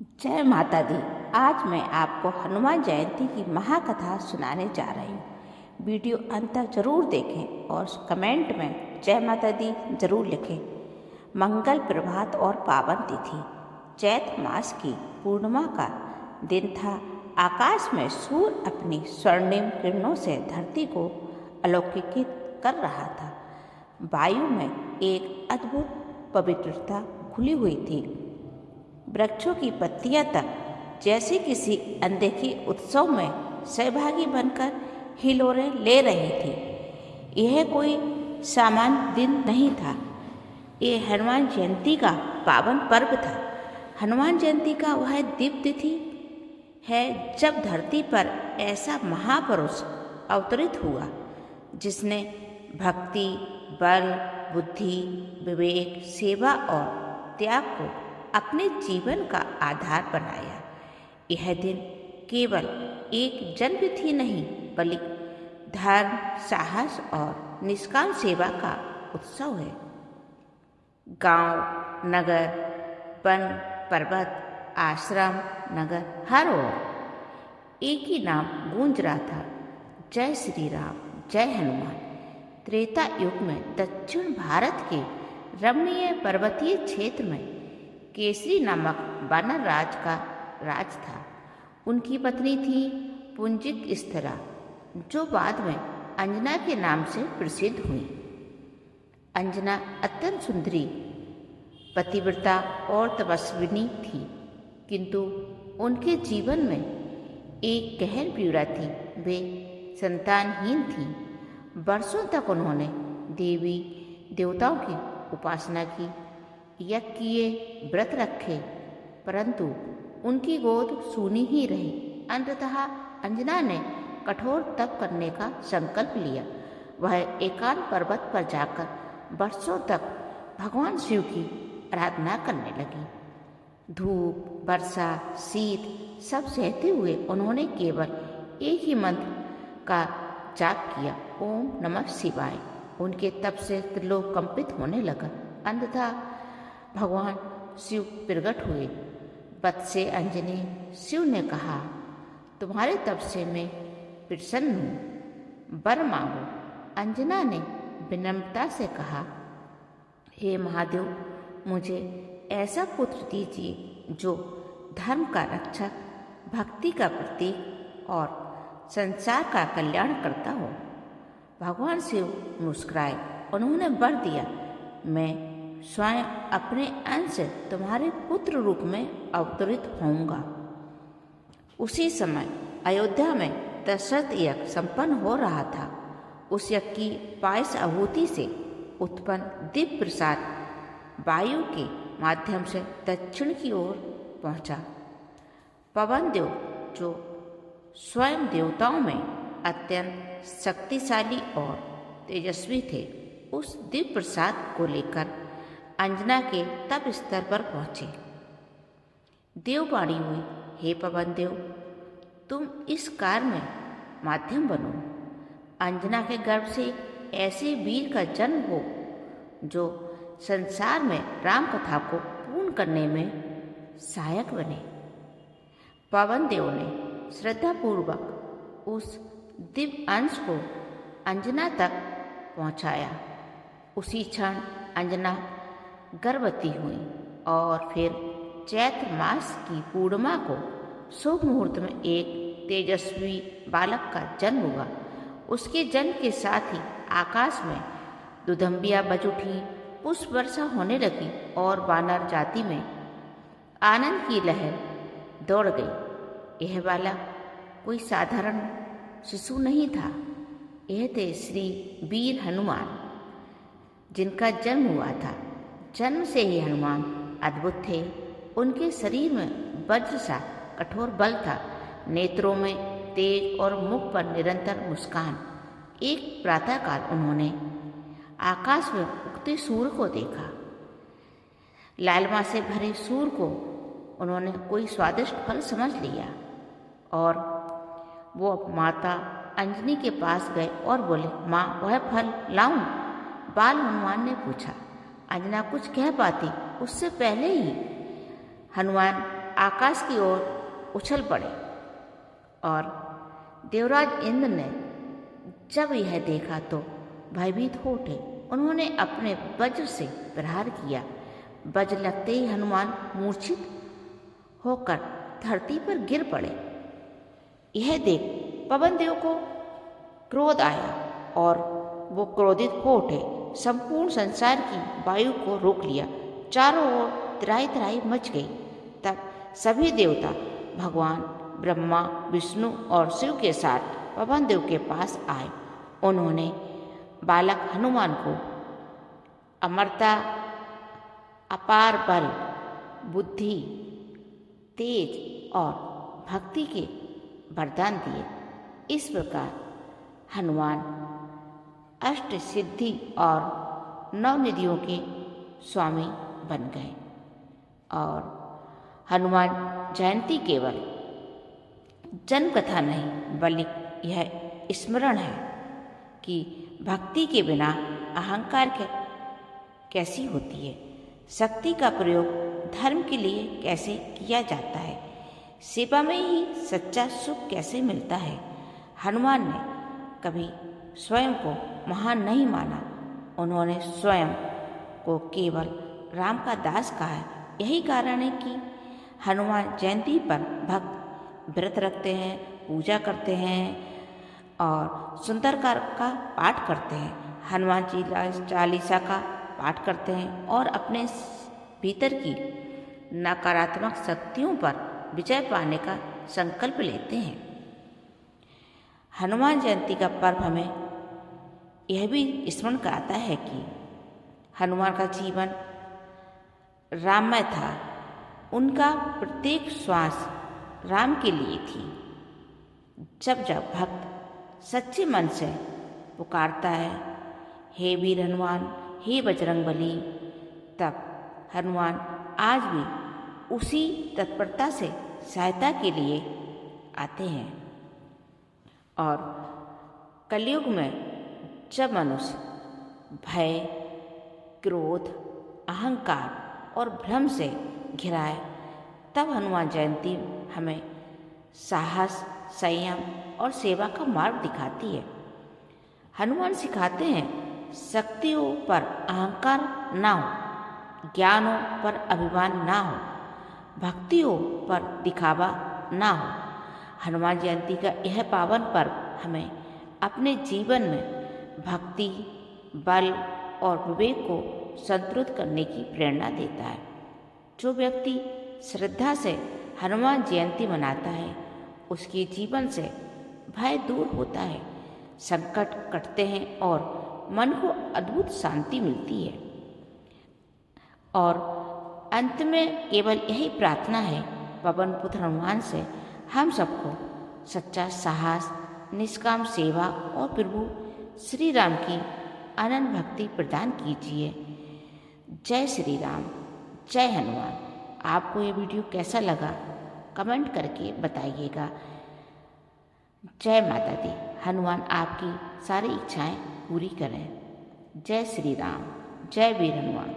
जय माता दी। आज मैं आपको हनुमान जयंती की महाकथा सुनाने जा रही हूँ। वीडियो अंत तक जरूर देखें और कमेंट में जय माता दी जरूर लिखें। मंगल प्रभात और पावन तिथि चैत्र मास की पूर्णिमा का दिन था। आकाश में सूर्य अपनी स्वर्णिम किरणों से धरती को अलौकित कर रहा था। वायु में एक अद्भुत पवित्रता घुली हुई थी। वृक्षों की पत्तियां तक जैसे किसी अनदेखी उत्सव में सहभागी बनकर हिलोरें ले रही थी। यह कोई सामान्य दिन नहीं था, ये हनुमान जयंती का पावन पर्व था। हनुमान जयंती का वह दिव्य तिथि है जब धरती पर ऐसा महापुरुष अवतरित हुआ जिसने भक्ति, बल, बुद्धि, विवेक, सेवा और त्याग को अपने जीवन का आधार बनाया। यह दिन केवल एक जन्मतिथि नहीं बल्कि धर्म, साहस और निष्काम सेवा का उत्सव है। गांव, नगर, वन, पर्वत, आश्रम, नगर, हर ओर एक ही नाम गूंज रहा था, जय श्री राम, जय हनुमान। त्रेता युग में दक्षिण भारत के रमणीय पर्वतीय क्षेत्र में केसरी नामक वानर राज का राज था। उनकी पत्नी थी पुंजिक स्थिरा, जो बाद में अंजना के नाम से प्रसिद्ध हुई। अंजना अत्यंत सुंदरी, पतिव्रता और तपस्विनी थी, किंतु उनके जीवन में एक गहन पीड़ा थी। वे संतानहीन थी। वर्षों तक उन्होंने देवी देवताओं की उपासना की, यज्ञ किए, व्रत रखे, परंतु उनकी गोद सूनी ही रही। अंततः अंजना ने कठोर तप करने का संकल्प लिया। वह एकांत पर्वत पर जाकर वर्षों तक भगवान शिव की आराधना करने लगी। धूप, वर्षा, शीत सब सहते हुए उन्होंने केवल एक ही मंत्र का जाप किया, ओम नमः शिवाय। उनके तप से त्रिलोक कंपित होने लगा। अंततः भगवान शिव प्रकट हुए। पद से अंजनी, शिव ने कहा, तुम्हारे तप से मैं प्रसन्न हूँ, वर मांगो। अंजना ने विनम्रता से कहा, हे महादेव, मुझे ऐसा पुत्र दीजिए जो धर्म का रक्षक, भक्ति का प्रतीक और संसार का कल्याण करता हो। भगवान शिव मुस्कुराए। उन्होंने वर दिया, मैं स्वयं अपने अंश से तुम्हारे पुत्र रूप में अवतरित होऊंगा। उसी समय अयोध्या में दशरथ यज्ञ संपन्न हो रहा था। उस यज्ञ की पायस आहुति से उत्पन्न दिव्य प्रसाद वायु के माध्यम से दक्षिण की ओर पहुंचा। पवन देव, जो स्वयं देवताओं में अत्यंत शक्तिशाली और तेजस्वी थे, उस दिव्य प्रसाद को लेकर अंजना के तप स्तर पर पहुंचे। देववाणी हुई, हे पवन देव, तुम इस कार्य में माध्यम बनो। अंजना के गर्भ से ऐसे वीर का जन्म हो जो संसार में राम कथा को पूर्ण करने में सहायक बने। पवन देव ने श्रद्धापूर्वक उस दिव्य अंश को अंजना तक पहुंचाया। उसी क्षण अंजना गर्भवती हुई और फिर चैत्र मास की पूर्णिमा को शुभ मुहूर्त में एक तेजस्वी बालक का जन्म हुआ। उसके जन्म के साथ ही आकाश में दुदंबियां बज उठी, पुष्प वर्षा होने लगी और वानर जाति में आनंद की लहर दौड़ गई। यह बालक कोई साधारण शिशु नहीं था, यह थे श्री वीर हनुमान, जिनका जन्म हुआ था। जन्म से ही हनुमान अद्भुत थे। उनके शरीर में वज्र सा कठोर बल था, नेत्रों में तेज और मुख पर निरंतर मुस्कान। एक प्रातःकाल उन्होंने आकाश में उगते सूर्य को देखा। लालिमा से भरे सूर्य को उन्होंने कोई स्वादिष्ट फल समझ लिया और वो माता अंजनी के पास गए और बोले, माँ, वह फल लाऊं? बाल हनुमान ने पूछा। अंजना कुछ कह पाती उससे पहले ही हनुमान आकाश की ओर उछल पड़े। और देवराज इंद्र ने जब यह देखा तो भयभीत हो उठे। उन्होंने अपने वज्र से प्रहार किया। वज्र लगते ही हनुमान मूर्छित होकर धरती पर गिर पड़े। यह देख पवन देव को क्रोध आया और वो क्रोधित हो उठे। संपूर्ण संसार की वायु को रोक लिया। चारों ओर त्राही त्राही मच गई। तब सभी देवता भगवान ब्रह्मा, विष्णु और शिव के साथ पवन देव के पास आए। उन्होंने बालक हनुमान को अमरता, अपार बल, बुद्धि, तेज और भक्ति के वरदान दिए। इस प्रकार हनुमान अष्ट सिद्धि और नवनिधियों के स्वामी बन गए। और हनुमान जयंती केवल जन्म कथा नहीं बल्कि यह स्मरण है कि भक्ति के बिना अहंकार कैसी होती है, शक्ति का प्रयोग धर्म के लिए कैसे किया जाता है, सेवा में ही सच्चा सुख कैसे मिलता है। हनुमान ने कभी स्वयं को महान नहीं माना। उन्होंने स्वयं को केवल राम का दास कहा है। यही कारण है कि हनुमान जयंती पर भक्त व्रत रखते हैं, पूजा करते हैं और सुंदरकांड का पाठ करते हैं, हनुमान चालीसा का पाठ करते हैं और अपने भीतर की नकारात्मक शक्तियों पर विजय पाने का संकल्प लेते हैं। हनुमान जयंती का पर्व हमें यह भी स्मरण कराता है कि हनुमान का जीवन राममय था। उनका प्रत्येक श्वास राम के लिए थी। जब जब भक्त सच्चे मन से पुकारता है, हे वीर हनुमान, हे बजरंगबली, तब हनुमान आज भी उसी तत्परता से सहायता के लिए आते हैं। और कलयुग में जब मनुष्य भय, क्रोध, अहंकार और भ्रम से घिराए, तब हनुमान जयंती हमें साहस, संयम और सेवा का मार्ग दिखाती है। हनुमान सिखाते हैं शक्तियों पर अहंकार ना हो, ज्ञानों पर अभिमान ना हो, भक्तियों पर दिखावा ना हो। हनुमान जयंती का यह पावन पर्व हमें अपने जीवन में भक्ति, बल और विवेक को संतुलित करने की प्रेरणा देता है। जो व्यक्ति श्रद्धा से हनुमान जयंती मनाता है, उसके जीवन से भय दूर होता है, संकट कटते हैं और मन को अद्भुत शांति मिलती है। और अंत में केवल यही प्रार्थना है पवन पुत्र हनुमान से, हम सबको सच्चा साहस, निष्काम सेवा और प्रभु श्री राम की अनंत भक्ति प्रदान कीजिए। जय श्री राम, जय हनुमान। आपको ये वीडियो कैसा लगा कमेंट करके बताइएगा। जय माता दी। हनुमान आपकी सारी इच्छाएं पूरी करें। जय श्री राम, जय वीर हनुमान।